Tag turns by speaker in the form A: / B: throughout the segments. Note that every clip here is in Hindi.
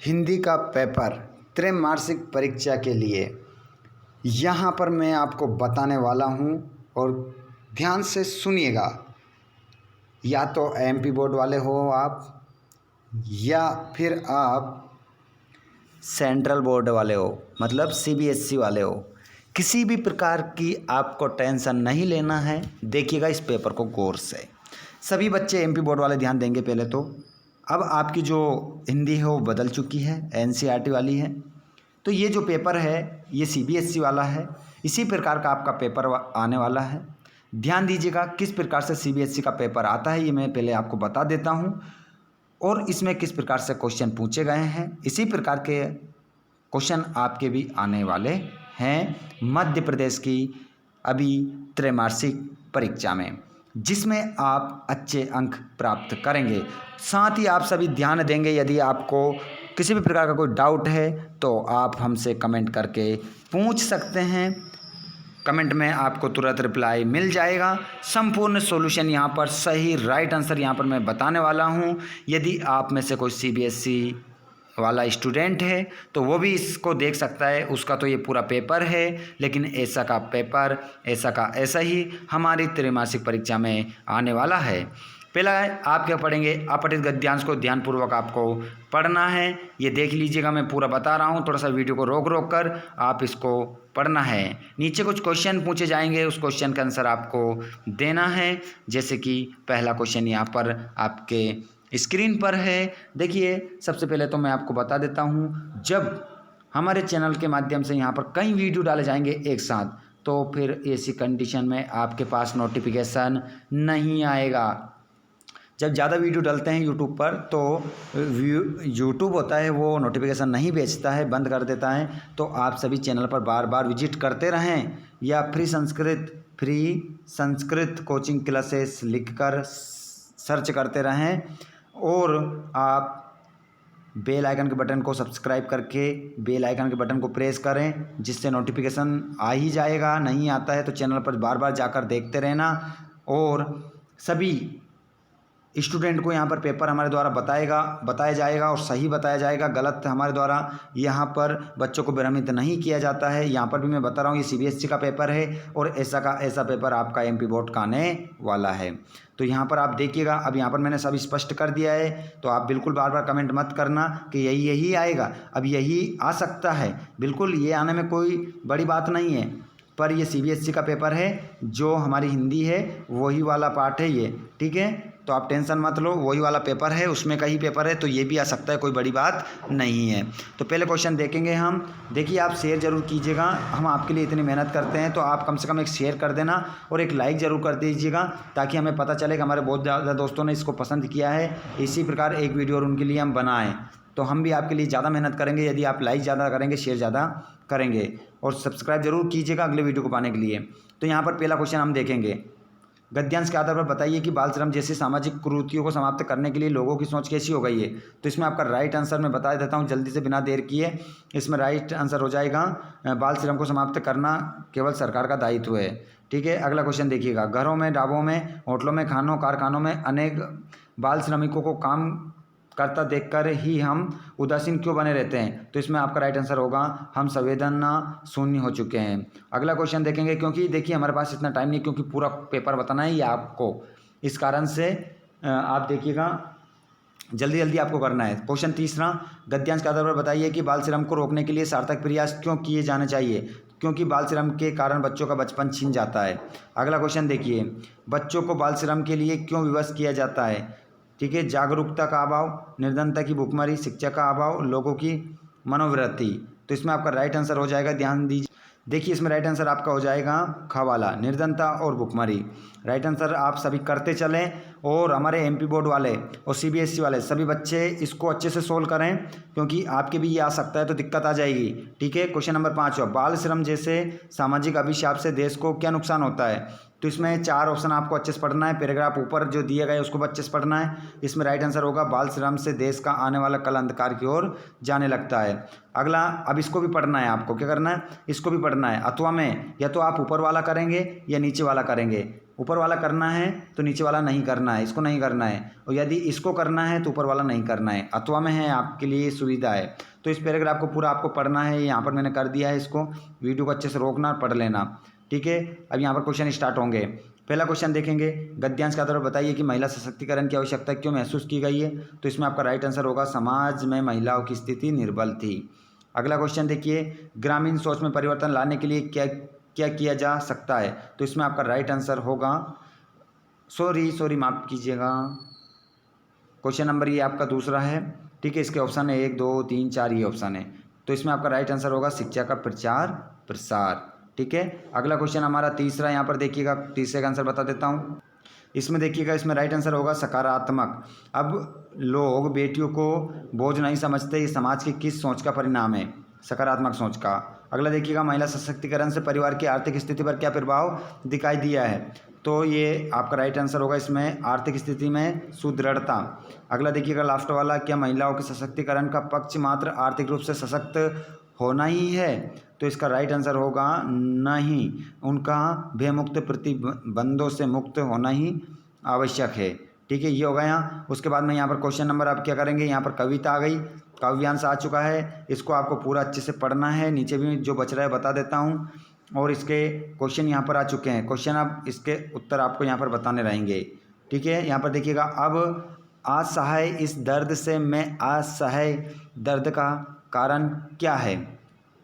A: हिंदी का पेपर त्रैमासिक परीक्षा के लिए यहाँ पर मैं आपको बताने वाला हूँ और ध्यान से सुनिएगा। या तो एमपी बोर्ड वाले हो आप या फिर आप सेंट्रल बोर्ड वाले हो, मतलब सीबीएसई वाले हो। किसी भी प्रकार की आपको टेंशन नहीं लेना है। देखिएगा इस पेपर को गौर से। सभी बच्चे एमपी बोर्ड वाले ध्यान देंगे। पहले तो अब आपकी जो हिंदी है वो बदल चुकी है, एनसीईआरटी वाली है। तो ये जो पेपर है ये सीबीएसई वाला है। इसी प्रकार का आपका पेपर आने वाला है। ध्यान दीजिएगा किस प्रकार से सीबीएसई का पेपर आता है, ये मैं पहले आपको बता देता हूँ और इसमें किस प्रकार से क्वेश्चन पूछे गए हैं। इसी प्रकार के क्वेश्चन आपके भी आने वाले हैं मध्य प्रदेश की अभी त्रैमासिक परीक्षा में, जिसमें आप अच्छे अंक प्राप्त करेंगे। साथ ही आप सभी ध्यान देंगे, यदि आपको किसी भी प्रकार का कोई डाउट है तो आप हमसे कमेंट करके पूछ सकते हैं। कमेंट में आपको तुरंत रिप्लाई मिल जाएगा। संपूर्ण सॉल्यूशन यहाँ पर, सही राइट आंसर यहाँ पर मैं बताने वाला हूँ। यदि आप में से कोई सीबीएसई वाला स्टूडेंट है तो वो भी इसको देख सकता है। उसका तो ये पूरा पेपर है, लेकिन ऐसा का पेपर ऐसा का ऐसा ही हमारी त्रैमासिक परीक्षा में आने वाला है। पहला आप क्या पढ़ेंगे, अपठित गद्यांश को ध्यानपूर्वक आपको पढ़ना है। ये देख लीजिएगा, मैं पूरा बता रहा हूँ। थोड़ा सा वीडियो को रोक रोक कर आप इसको पढ़ना है। नीचे कुछ क्वेश्चन पूछे जाएंगे, उस क्वेश्चन का आंसर आपको देना है। जैसे कि पहला क्वेश्चन यहाँ पर आपके स्क्रीन पर है। देखिए, सबसे पहले तो मैं आपको बता देता हूँ, जब हमारे चैनल के माध्यम से यहाँ पर कई वीडियो डाले जाएंगे एक साथ, तो फिर ऐसी कंडीशन में आपके पास नोटिफिकेशन नहीं आएगा। जब ज़्यादा वीडियो डालते हैं यूट्यूब पर तो यूट्यूब होता है वो नोटिफिकेशन नहीं भेजता है, बंद कर देता है। तो आप सभी चैनल पर बार बार विजिट करते रहें या फ्री संस्कृत कोचिंग क्लासेस लिखकर सर्च करते रहें और आप बेल आइकन के बटन को सब्सक्राइब करके बेल आइकन के बटन को प्रेस करें, जिससे नोटिफिकेशन आ ही जाएगा। नहीं आता है तो चैनल पर बार बार जाकर देखते रहना। और सभी स्टूडेंट को यहाँ पर पेपर हमारे द्वारा बताया जाएगा और सही बताया जाएगा। गलत हमारे द्वारा यहाँ पर बच्चों को भ्रमित नहीं किया जाता है। यहाँ पर भी मैं बता रहा हूँ ये सीबीएसई का पेपर है और ऐसा का ऐसा पेपर आपका एमपी बोर्ड का आने वाला है। तो यहाँ पर आप देखिएगा, अब यहाँ पर मैंने सब स्पष्ट कर दिया है। तो आप बिल्कुल बार बार कमेंट मत करना कि यही आएगा। अब यही आ सकता है, बिल्कुल ये आने में कोई बड़ी बात नहीं है। पर ये सीबीएसई का पेपर है, जो हमारी हिंदी है वही वाला पार्ट है ये, ठीक है। तो आप टेंशन मत लो, वही वाला पेपर है, उसमें का ही पेपर है, तो ये भी आ सकता है, कोई बड़ी बात नहीं है। तो पहले क्वेश्चन देखेंगे हम। देखिए, आप शेयर जरूर कीजिएगा, हम आपके लिए इतनी मेहनत करते हैं तो आप कम से कम एक शेयर कर देना और एक लाइक ज़रूर कर दीजिएगा, ताकि हमें पता चले कि हमारे बहुत ज़्यादा दोस्तों ने इसको पसंद किया है। इसी प्रकार एक वीडियो और उनके लिए हम बनाएँ तो हम भी आपके लिए ज़्यादा मेहनत करेंगे, यदि आप लाइक ज़्यादा करेंगे, शेयर ज़्यादा करेंगे। और सब्सक्राइब जरूर कीजिएगा अगले वीडियो को पाने के लिए। तो यहाँ पर पहला क्वेश्चन हम देखेंगे, गद्यांश के आधार पर बताइए कि बाल श्रम जैसी सामाजिक कुरीतियों को समाप्त करने के लिए लोगों की सोच कैसी हो गई है। तो इसमें आपका राइट आंसर मैं बता देता हूँ जल्दी से, बिना देर किए। इसमें राइट आंसर हो जाएगा, बाल श्रम को समाप्त करना केवल सरकार का दायित्व है, ठीक है। अगला क्वेश्चन देखिएगा, घरों में, ढाबों में, होटलों में, खानों, कारखानों में अनेक बाल श्रमिकों को काम करता देखकर ही हम उदासीन क्यों बने रहते हैं। तो इसमें आपका राइट आंसर होगा, हम संवेदना शून्य हो चुके हैं। अगला क्वेश्चन देखेंगे, क्योंकि देखिए हमारे पास इतना टाइम नहीं, क्योंकि पूरा पेपर बताना है ये आपको, इस कारण से आप देखिएगा जल्दी जल्दी आपको करना है। क्वेश्चन तीसरा, गद्यांश के आधार पर बताइए कि बाल श्रम को रोकने के लिए सार्थक प्रयास क्यों किए जाने चाहिए। क्योंकि बाल श्रम के कारण बच्चों का बचपन छीन जाता है। अगला क्वेश्चन देखिए, बच्चों को बाल श्रम के लिए क्यों विवश किया जाता है, ठीक है। जागरूकता का अभाव, निर्धनता की भुखमरी, शिक्षा का अभाव, लोगों की मनोवृत्ति। तो इसमें आपका राइट आंसर हो जाएगा, ध्यान दीजिए। देखिए, इसमें राइट आंसर आपका हो जाएगा ख वाला, निर्धनता और भुखमरी। राइट आंसर आप सभी करते चलें और हमारे एमपी बोर्ड वाले और सीबीएसई वाले सभी बच्चे इसको अच्छे से सोल्व करें, क्योंकि आपके भी ये आ सकता है तो दिक्कत आ जाएगी, ठीक है। क्वेश्चन नंबर 5, बाल श्रम जैसे सामाजिक अभिशाप से देश को क्या नुकसान होता है। तो इसमें 4 ऑप्शन आपको अच्छे से पढ़ना है। पैराग्राफ ऊपर जो दिए गए उसको अच्छे से पढ़ना है। इसमें राइट आंसर होगा, बाल श्रम से देश का आने वाला कल अंधकार की ओर जाने लगता है। अगला, अब इसको भी पढ़ना है, आपको क्या करना है, इसको भी पढ़ना है। अथवा में या तो आप ऊपर वाला करेंगे या नीचे वाला करेंगे। ऊपर वाला करना है तो नीचे वाला नहीं करना है, इसको नहीं करना है, और यदि इसको करना है तो ऊपर वाला नहीं करना है। अथवा में है, आपके लिए सुविधा है। तो इस पैराग्राफ को पूरा आपको पढ़ना है, यहाँ पर मैंने कर दिया है। इसको वीडियो को अच्छे से रोकना, पढ़ लेना, ठीक है। अब यहाँ पर क्वेश्चन स्टार्ट होंगे। पहला क्वेश्चन देखेंगे, गद्यांश के आधार पर बताइए कि महिला सशक्तिकरण की आवश्यकता क्यों महसूस की गई है। तो इसमें आपका राइट आंसर होगा, समाज में महिलाओं की स्थिति निर्बल थी। अगला क्वेश्चन देखिए, ग्रामीण सोच में परिवर्तन लाने के लिए क्या क्या किया जा सकता है। तो इसमें आपका राइट आंसर होगा, सॉरी माफ़ कीजिएगा, क्वेश्चन नंबर ये आपका दूसरा है, ठीक है। इसके ऑप्शन है 1 2 3 4, ये ऑप्शन है। तो इसमें आपका राइट आंसर होगा शिक्षा का प्रचार प्रसार, ठीक है। अगला क्वेश्चन हमारा तीसरा, यहाँ पर देखिएगा, तीसरे का आंसर बता देता हूँ। इसमें देखिएगा, इसमें राइट आंसर होगा सकारात्मक। अब लोग बेटियों को बोझ नहीं समझते, ये समाज की किस सोच का परिणाम है, सकारात्मक सोच का। अगला देखिएगा, महिला सशक्तिकरण से परिवार की आर्थिक स्थिति पर क्या प्रभाव दिखाई दिया है। तो ये आपका राइट आंसर होगा, इसमें आर्थिक स्थिति में सुदृढ़ता। अगला देखिएगा लास्ट वाला, क्या महिलाओं के सशक्तिकरण का पक्ष मात्र आर्थिक रूप से सशक्त होना ही है। तो इसका राइट आंसर होगा नहीं, उनका भयमुक्त प्रतिबंधों से मुक्त होना ही आवश्यक है, ठीक है। ये हो गया। उसके बाद में यहाँ पर क्वेश्चन नंबर आप क्या करेंगे, यहाँ पर कविता आ गई, काव्यांश आ चुका है, इसको आपको पूरा अच्छे से पढ़ना है। नीचे भी जो बच रहा है बता देता हूँ, और इसके क्वेश्चन यहाँ पर आ चुके हैं। क्वेश्चन अब इसके उत्तर आपको यहाँ पर बताने रहेंगे, ठीक है। यहाँ पर देखिएगा, अब असहाय इस दर्द से मैं असहाय दर्द का कारण क्या है।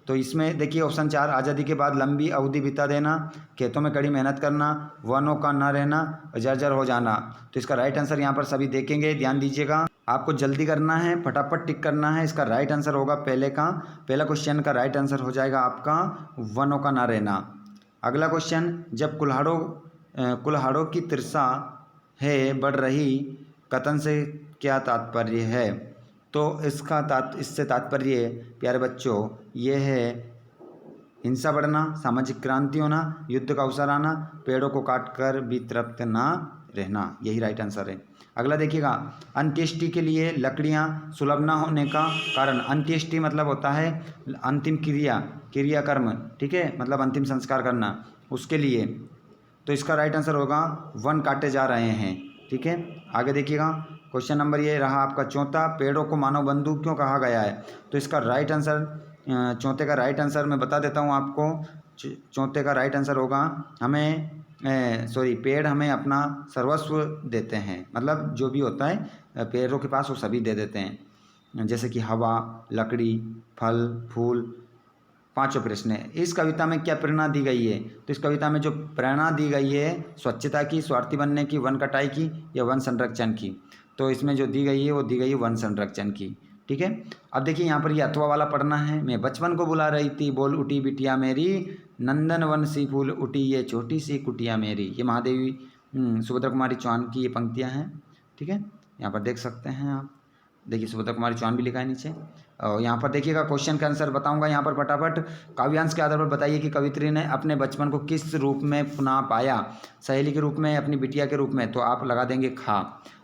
A: तो इसमें देखिए ऑप्शन 4, आज़ादी के बाद लंबी अवधि बिता देना, खेतों में कड़ी मेहनत करना, वनों का न रहना, जर्जर हो जाना। तो इसका राइट आंसर यहाँ पर सभी देखेंगे, ध्यान दीजिएगा, आपको जल्दी करना है, फटाफट टिक करना है। इसका राइट आंसर होगा पहला क्वेश्चन का राइट आंसर हो जाएगा आपका वनों का न रहना। अगला क्वेश्चन, जब कुल्हाड़ों की तिरसा है बढ़ रही, कथन से क्या तात्पर्य है। तो इससे तात्पर्य प्यारे बच्चों ये है, हिंसा बढ़ना, सामाजिक क्रांति होना, युद्ध का अवसर आना, पेड़ों को काटकर भी तृप्त ना रहना, यही राइट आंसर है। अगला देखिएगा, अंत्येष्टि के लिए लकड़ियां सुलभ ना होने का कारण। अंत्येष्टि मतलब होता है अंतिम क्रियाकर्म, ठीक है, मतलब अंतिम संस्कार करना, उसके लिए। तो इसका राइट आंसर होगा वन काटे जा रहे हैं, ठीक है। आगे देखिएगा, क्वेश्चन नंबर ये रहा आपका चौथा, पेड़ों को मानव बंधु क्यों कहा गया है। तो इसका राइट आंसर, चौथे का राइट आंसर मैं बता देता हूँ आपको। चौथे का राइट आंसर होगा, पेड़ हमें अपना सर्वस्व देते हैं, मतलब जो भी होता है पेड़ों के पास वो सभी दे देते हैं, जैसे कि हवा, लकड़ी, फल, फूल। पांचों प्रश्न है। इस कविता में क्या प्रेरणा दी गई है। तो इस कविता में जो प्रेरणा दी गई है, स्वच्छता की, स्वार्थी बनने की, वन कटाई की, या वन संरक्षण की। तो इसमें जो दी गई है वो दी गई है वन संरक्षण की, ठीक है। अब देखिए यहाँ पर ये अथवा वाला पढ़ना है। मैं बचपन को बुला रही थी, बोल उठी बिटिया मेरी, नंदन वन सी फूल उठी ये छोटी सी कुटिया मेरी। ये महादेवी सुभद्रा कुमारी चौहान की ये पंक्तियाँ हैं, ठीक है। यहाँ पर देख सकते हैं आप, देखिए सुभद्रा कुमारी चौहान भी लिखा है नीचे। और यहाँ पर देखिएगा क्वेश्चन का आंसर बताऊंगा यहाँ पर फटाफट। काव्यांश के आधार पर बताइए कि कवित्री ने अपने बचपन को किस रूप में पुनः पाया, सहेली के रूप में, अपनी बिटिया के रूप में। तो आप लगा देंगे खा।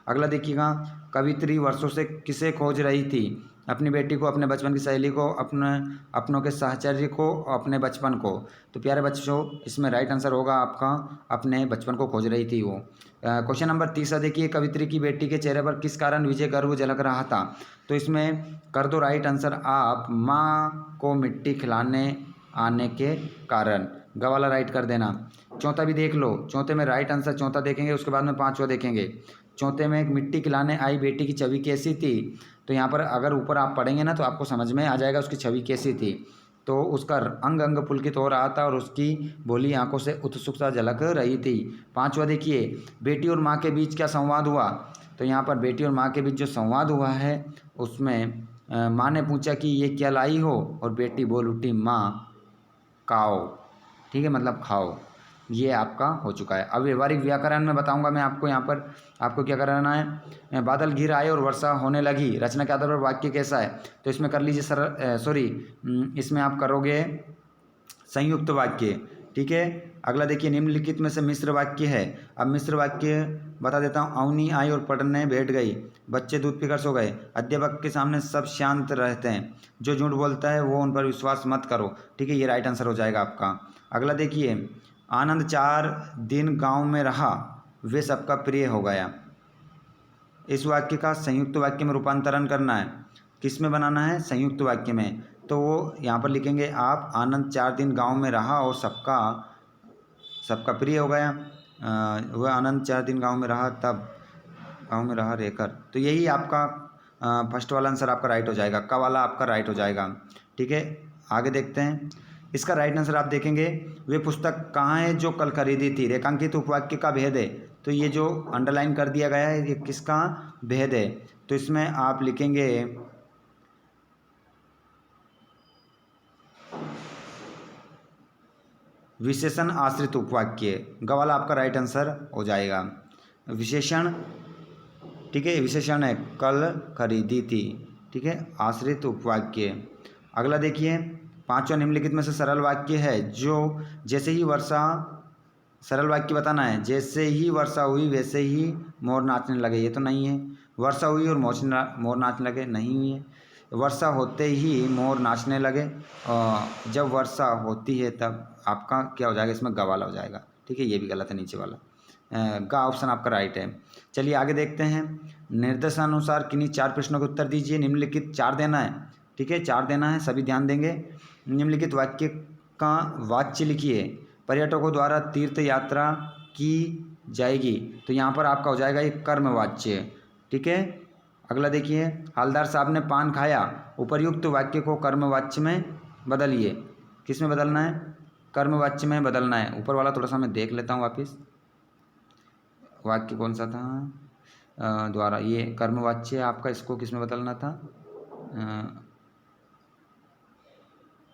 A: अगला देखिएगा, कवित्री वर्षों से किसे खोज रही थी, अपनी बेटी को, अपने बचपन की सहेली को, अपनों के साहचर्य को, अपने बचपन को। तो प्यारे बच्चों इसमें राइट आंसर होगा आपका अपने बचपन को खोज रही थी वो। क्वेश्चन नंबर 30 देखिए, कवित्री की बेटी के चेहरे पर किस कारण विजय गर्व झलक रहा था। तो इसमें कर दो राइट आंसर आप, माँ को मिट्टी खिलाने आने के कारण। ग वाला राइट कर देना। चौथा भी देख लो, चौथे में राइट आंसर चौथा देखेंगे, उसके बाद में पांचवा देखेंगे। चौथे में एक मिट्टी खिलाने आई बेटी की छवि कैसी थी। तो यहाँ पर अगर ऊपर आप पढ़ेंगे ना तो आपको समझ में आ जाएगा उसकी छवि कैसी थी। तो उसका अंग अंग पुलकित हो रहा था और उसकी भोली आंखों से उत्सुकता झलक रही थी। पांचवा देखिए, बेटी और माँ के बीच क्या संवाद हुआ। तो यहाँ पर बेटी और माँ के बीच जो संवाद हुआ है उसमें माँ ने पूछा कि ये क्या लाई हो, और बेटी बोल उठी माँ खाओ, ठीक है, मतलब खाओ। ये आपका हो चुका है। अब व्यवहारिक व्याकरण में बताऊंगा मैं आपको। यहाँ पर आपको क्या करना है, बादल घिर आए और वर्षा होने लगी, रचना के आधार पर वाक्य कैसा है। तो इसमें कर लीजिए इसमें आप करोगे संयुक्त वाक्य, ठीक है। अगला देखिए, निम्नलिखित में से मिश्र वाक्य है। अब मिश्र वाक्य बता देता हूँ। अवनी आई और पढ़ने बैठ गई, बच्चे दूध पीकर सो गए, अध्यापक के सामने सब शांत रहते हैं, जो झूठ बोलता है वो उन पर विश्वास मत करो, ठीक है। ये राइट आंसर हो जाएगा आपका। अगला देखिए, आनंद 4 दिन गांव में रहा, वे सबका प्रिय हो गया। इस वाक्य का संयुक्त वाक्य में रूपांतरण करना है। किस में बनाना है? संयुक्त वाक्य में। तो वो यहाँ पर लिखेंगे आप, आनंद 4 दिन गांव में रहा और सबका प्रिय हो गया। वह आनंद 4 दिन गांव में रहा, तब गांव में रहा रहकर। तो यही आपका फर्स्ट वाला आंसर आपका राइट हो जाएगा, का वाला आपका राइट हो जाएगा। ठीक है, आगे देखते हैं। इसका राइट आंसर आप देखेंगे, वे पुस्तक कहाँ है जो कल खरीदी थी। रेखांकित उपवाक्य का भेद है। तो ये जो अंडरलाइन कर दिया गया है, ये किसका भेद है? तो इसमें आप लिखेंगे विशेषण आश्रित उपवाक्य। ग वाला आपका राइट आंसर हो जाएगा। विशेषण, ठीक है, विशेषण है कल खरीदी थी। ठीक है, आश्रित उपवाक्य। अगला देखिए, पांचवा निम्नलिखित में से सरल वाक्य है जो जैसे ही वर्षा, सरल वाक्य बताना है। जैसे ही वर्षा हुई वैसे ही मोर नाचने लगे, ये तो नहीं है। वर्षा हुई और मोर नाचने लगे, नहीं है। वर्षा होते ही मोर नाचने लगे, और जब वर्षा होती है तब आपका क्या हो जाएगा? इसमें गवाला हो जाएगा। ठीक है, ये भी गलत है नीचे वाला। का ऑप्शन आपका राइट है। चलिए आगे देखते हैं। निर्देशानुसार किन्हीं 4 प्रश्नों के उत्तर दीजिए। निम्नलिखित 4 देना है। ठीक है, 4 देना है, सभी ध्यान देंगे। निम्नलिखित वाक्य का वाच्य लिखिए। पर्यटकों द्वारा तीर्थ यात्रा की जाएगी, तो यहाँ पर आपका हो जाएगा एक कर्मवाच्य। ठीक है, अगला देखिए, हवलदार साहब ने पान खाया। उपर्युक्त वाक्य को कर्मवाच्य में बदलिए। किस में बदलना है? कर्मवाच्य में बदलना है। ऊपर वाला थोड़ा सा मैं देख लेता हूँ वापिस, वाक्य कौन सा था? द्वारा, ये कर्मवाच्य आपका, इसको किस में बदलना था?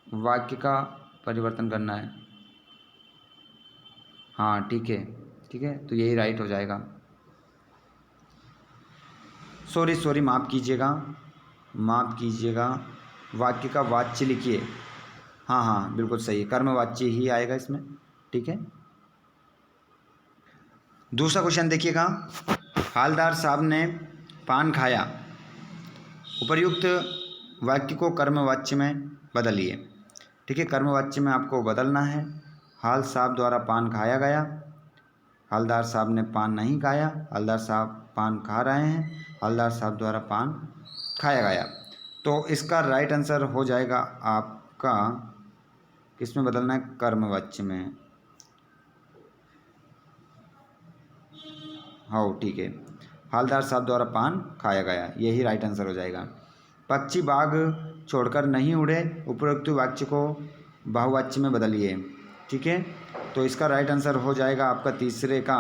A: वाक्य का परिवर्तन करना है। हाँ ठीक है, ठीक है, तो यही राइट हो जाएगा। सॉरी, माफ़ कीजिएगा, वाक्य का वाच्य लिखिए। हाँ बिल्कुल सही, कर्मवाच्य ही आएगा इसमें। ठीक है, दूसरा क्वेश्चन देखिएगा। हवलदार साहब ने पान खाया। उपर्युक्त वाक्य को कर्मवाच्य में बदलिए। ठीक है, कर्मवाच्य में आपको बदलना है। हाल साहब द्वारा पान खाया गया। हवलदार साहब ने पान नहीं खाया, हवलदार साहब पान खा रहे हैं, हवलदार साहब द्वारा पान खाया गया। तो इसका राइट आंसर हो जाएगा आपका, किसमें बदलना है? कर्मवाच्य में। हाँ ठीक है, हवलदार साहब द्वारा पान खाया गया, यही राइट आंसर हो जाएगा। पक्षी बाग छोड़कर नहीं उड़े, उपरोक्त वाक्य को बहुवाच्य में बदलिए। ठीक है, तो इसका राइट आंसर हो जाएगा आपका तीसरे का,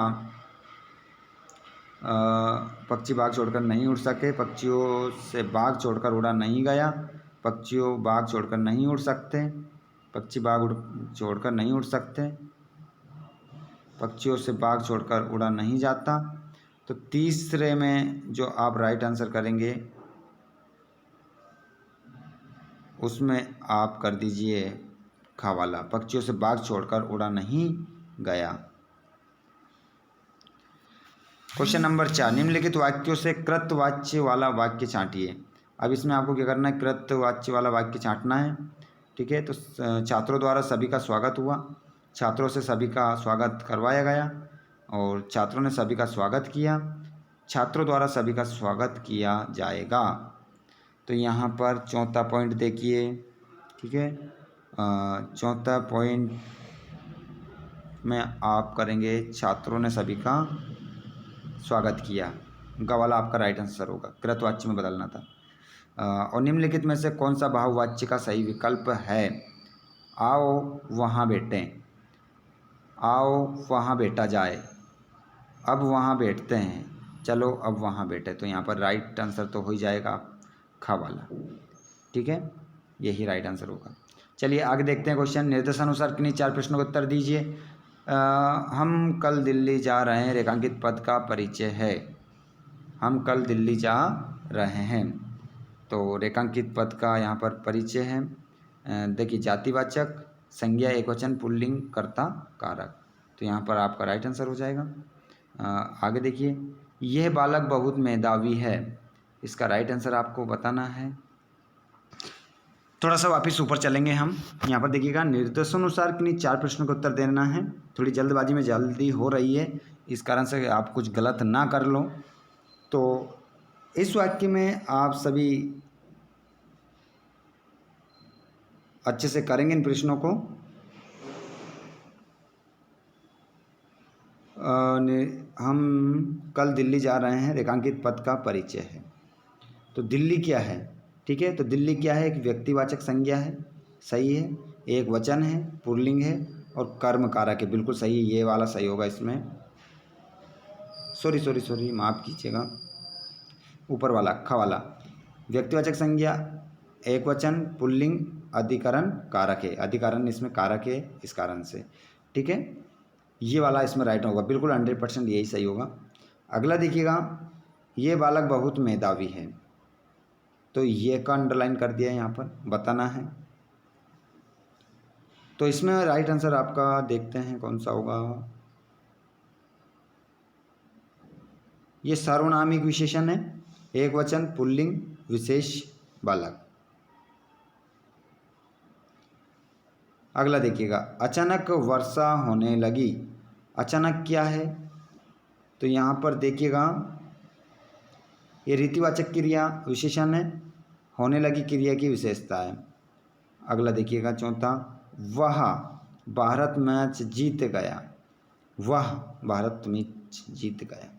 A: पक्षी बाग छोड़कर नहीं उड़ सके, पक्षियों से बाग छोड़कर उड़ा नहीं गया, पक्षियों बाग छोड़कर नहीं उड़ सकते, पक्षी बाग छोड़कर नहीं उड़ सकते, पक्षियों से बाग छोड़कर उड़ा नहीं जाता। तो तीसरे में जो आप राइट आंसर करेंगे उसमें आप कर दीजिए खा वाला, पक्षियों से बाग छोड़कर उड़ा नहीं गया। क्वेश्चन नंबर 4, निम्नलिखित वाक्यों से कृतवाच्य वाला वाक्य छांटिए। अब इसमें आपको क्या करना है? कृतवाच्य वाला वाक्य छांटना है। ठीक है, तो छात्रों द्वारा सभी का स्वागत हुआ, छात्रों से सभी का स्वागत करवाया गया, और छात्रों ने सभी का स्वागत किया, छात्रों द्वारा सभी का स्वागत किया जाएगा। तो यहाँ पर चौथा पॉइंट देखिए। ठीक है, चौथा पॉइंट में आप करेंगे छात्रों ने सभी का स्वागत किया। ग वाला आपका राइट आंसर होगा, कृतवाच्य में बदलना था। और निम्नलिखित में से कौन सा बहुवाच्य का सही विकल्प है? आओ वहाँ बैठें, आओ वहाँ बैठा जाए, अब वहाँ बैठते हैं, चलो अब वहाँ बैठे। तो यहाँ पर राइट आंसर तो हो ही जाएगा खा वाला। ठीक है, यही राइट आंसर होगा। चलिए आगे देखते हैं क्वेश्चन। निर्देशानुसार किन्हीं 4 प्रश्नों के उत्तर दीजिए। हम कल दिल्ली जा रहे हैं, रेखांकित पद का परिचय है। हम कल दिल्ली जा रहे हैं, तो रेखांकित पद का यहाँ पर परिचय है। देखिए, जातिवाचक, संज्ञा, एकवचन, पुल्लिंग, कर्ता, कारक। तो यहाँ पर आपका राइट आंसर हो जाएगा। आगे देखिए, यह बालक बहुत मेधावी है। इसका राइट आंसर आपको बताना है। थोड़ा सा वापस ऊपर चलेंगे हम। यहाँ पर देखिएगा, निर्देशानुसार किन्हीं 4 प्रश्नों का उत्तर देना है। थोड़ी जल्दबाजी में जल्दी हो रही है, इस कारण से आप कुछ गलत ना कर लो। तो इस वाक्य में आप सभी अच्छे से करेंगे इन प्रश्नों को। हम कल दिल्ली जा रहे हैं, रेखांकित पद का परिचय है। तो दिल्ली क्या है, ठीक है। तो दिल्ली क्या है, एक व्यक्तिवाचक संज्ञा है, सही है। एक वचन है, पुल्लिंग है और कर्म कारक है, बिल्कुल सही है। ये वाला सही होगा इसमें। सॉरी माफ़ कीजिएगा, ऊपर वाला ख वाला। व्यक्तिवाचक संज्ञा, एक वचन, पुल्लिंग, अधिकरण कारक है। अधिकरण इसमें कारक है, इस कारण से, ठीक है। ये वाला इसमें राइट होगा, बिल्कुल 100% यही सही होगा। अगला देखिएगा, ये बालक बहुत मेधावी है। तो ये का अंडरलाइन कर दिया है, यहाँ पर बताना है। तो इसमें राइट आंसर आपका देखते हैं कौन सा होगा। ये सार्वनामिक विशेषण है, एक वचन, पुल्लिंग, विशेष, बालक। अगला देखिएगा, अचानक वर्षा होने लगी। अचानक क्या है, तो यहाँ पर देखिएगा, ये रीतिवाचक क्रिया विशेषण है, होने लगी क्रिया की विशेषता है। अगला देखिएगा, चौथा, वह भारत मैच जीत गया। वह भारत मैच जीत गया,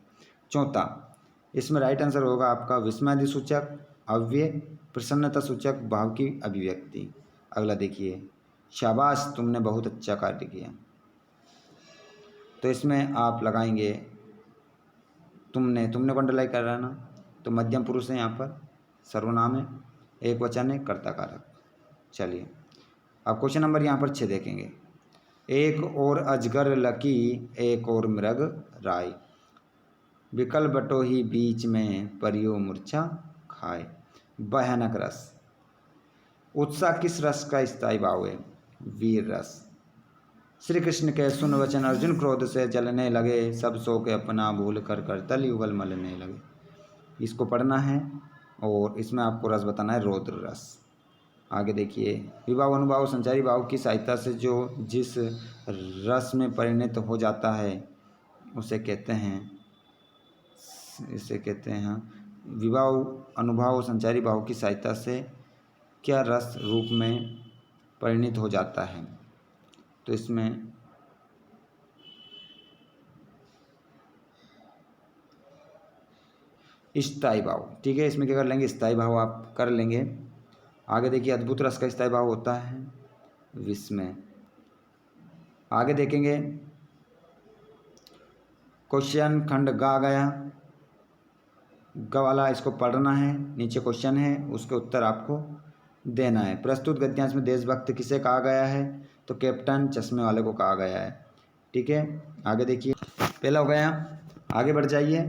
A: चौथा। इसमें राइट आंसर होगा आपका विस्मयादि सूचक, अव्यय, प्रसन्नता सूचक भाव की अभिव्यक्ति। अगला देखिए, शाबाश तुमने बहुत अच्छा कार्य किया। तो इसमें आप लगाएंगे तुमने को अंडरलाइन कर रहा है ना, तो मध्यम पुरुष है, यहाँ पर सर्वनाम है, एक वचन है, कर्ता कारक। चलिए अब क्वेश्चन नंबर यहाँ पर 6 देखेंगे। एक और अजगर लकी, एक और मृग राय, विकल बटो ही बीच में परियो मूर्छा खाए। भयानक रस। उत्साह किस रस का स्थायी भाव है, वीर रस। श्री कृष्ण के सुन वचन अर्जुन क्रोध से जलने लगे, सब सो के अपना भूल कर करतल युगल मलने लगे। इसको पढ़ना है और इसमें आपको रस बताना है, रौद्र रस। आगे देखिए, विभाव अनुभाव संचारी भाव की सहायता से जो जिस रस में परिणत हो जाता है उसे कहते हैं, इसे कहते हैं विभाव अनुभाव संचारी भाव की सहायता से क्या रस रूप में परिणत हो जाता है। तो इसमें स्थायी भाव, ठीक है। इसमें क्या कर लेंगे, स्थायी भाव आप कर लेंगे। आगे देखिए, अद्भुत रस का स्थायी भाव होता है विस्मय। आगे देखेंगे, क्वेश्चन खंड गा गया, ग वाला इसको पढ़ना है, नीचे क्वेश्चन है, उसके उत्तर आपको देना है। प्रस्तुत गद्यांश में देशभक्त किसे कहा गया है, तो कैप्टन चश्मे वाले को कहा गया है, ठीक है। आगे देखिए, पहला हो गया, आगे बढ़ जाइए।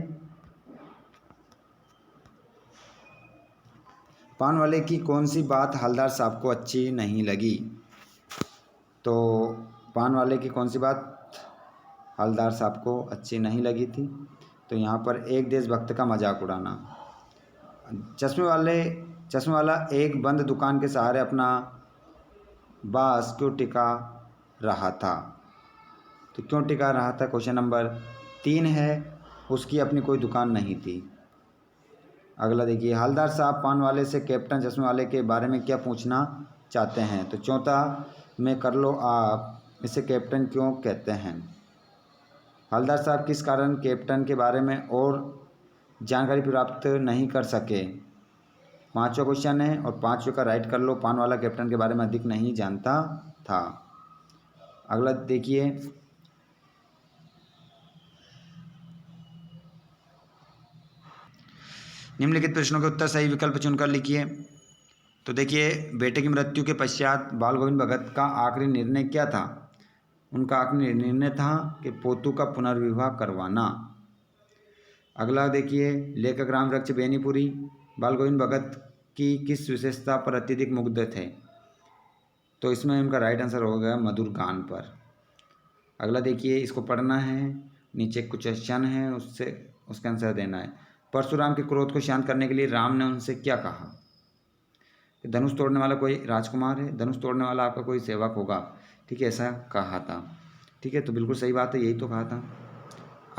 A: पान वाले की कौन सी बात हलदार साहब को अच्छी नहीं लगी। तो पान वाले की कौन सी बात हलदार साहब को अच्छी नहीं लगी थी, तो यहाँ पर एक देशभक्त का मजाक उड़ाना। चश्मे वाला एक बंद दुकान के सहारे अपना बास क्यों टिका रहा था। तो क्यों टिका रहा था, क्वेश्चन नंबर 3 है, उसकी अपनी कोई दुकान नहीं थी। अगला देखिए, हलदार साहब पान वाले से कैप्टन चश्मे वाले के बारे में क्या पूछना चाहते हैं। तो चौथा में कर लो आप, इसे कैप्टन क्यों कहते हैं। हलदार साहब किस कारण कैप्टन के बारे में और जानकारी प्राप्त नहीं कर सके। पांचवा क्वेश्चन है और पांचवे का राइट कर लो, पान वाला कैप्टन के बारे में अधिक नहीं जानता था। अगला देखिए, निम्नलिखित प्रश्नों के उत्तर सही विकल्प चुनकर लिखिए। तो देखिए, बेटे की मृत्यु के पश्चात बाल गोविंद भगत का आखिरी निर्णय क्या था। उनका आखिरी निर्णय था कि पोतू का पुनर्विवाह करवाना। अगला देखिए, लेखक राम वृक्ष बेनीपुरी बाल गोविंद भगत की किस विशेषता पर अत्यधिक मुग्ध थे। तो इसमें इनका राइट आंसर होगा मधुर गान पर। अगला देखिए, इसको पढ़ना है, नीचे कुछ क्वेश्चन है, उससे उसका आंसर देना है। परशुराम के क्रोध को शांत करने के लिए राम ने उनसे क्या कहा। धनुष तोड़ने वाला कोई राजकुमार है, धनुष तोड़ने वाला आपका कोई सेवक होगा, ठीक है, ऐसा कहा था। ठीक है, तो बिल्कुल सही बात है, यही तो कहा था।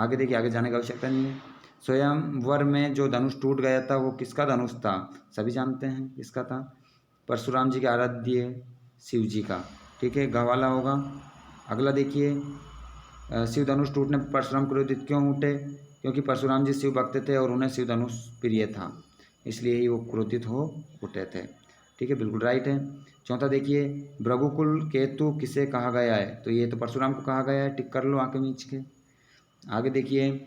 A: आगे देखिए, आगे जाने की आवश्यकता नहीं है। स्वयंवर में जो धनुष टूट गया था वो किसका धनुष था? सभी जानते हैं किसका था, परशुराम जी के आराध्य शिव जी का। ठीक है, ग वाला होगा। अगला देखिए, शिव धनुष टूटने पर परशुराम क्रोधित क्यों उठे? क्योंकि परशुराम जी शिव भक्त थे और उन्हें शिव धनुष प्रिय था, इसलिए ही वो क्रोधित हो उठे थे। ठीक है, बिल्कुल राइट है। चौथा देखिए, भृगुकुल केतु किसे कहा गया है? तो ये तो परशुराम को कहा गया है, टिक कर लो आंखें मीच के। आगे देखिए,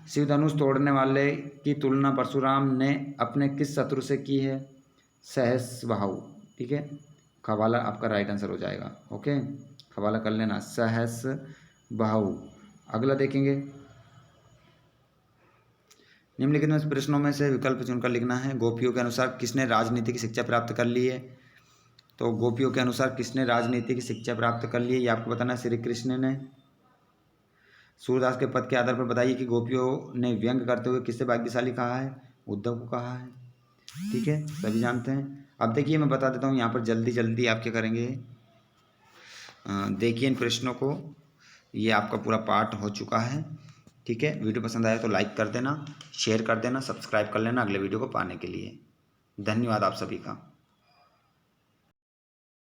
A: शिव धनुष तोड़ने वाले की तुलना परशुराम ने अपने किस शत्रु से की है? सहस्रबाहु। ठीक है, खवाला आपका राइट आंसर हो जाएगा। ओके, खवाला कर लेना, सहस्रबाहु। अगला देखेंगे, निम्नलिखित में प्रश्नों में से विकल्प चुनकर लिखना है। गोपियों के अनुसार किसने राजनीति की शिक्षा प्राप्त कर ली है? तो गोपियों के अनुसार किसने राजनीति की शिक्षा प्राप्त कर ली है, ये आपको बताना है। श्री कृष्ण ने। सूरदास के पद के आधार पर बताइए कि गोपियों ने व्यंग करते हुए किससे भाग्यशाली कहा है? उद्धव को कहा है। ठीक है, सभी जानते हैं। अब देखिए, मैं बता देता हूँ यहाँ पर जल्दी जल्दी आप क्या करेंगे। देखिए इन प्रश्नों को, ये आपका पूरा पाठ हो चुका है। ठीक है, वीडियो पसंद आया तो लाइक कर देना, शेयर कर देना, सब्सक्राइब कर लेना अगले वीडियो को पाने के लिए। धन्यवाद आप सभी का।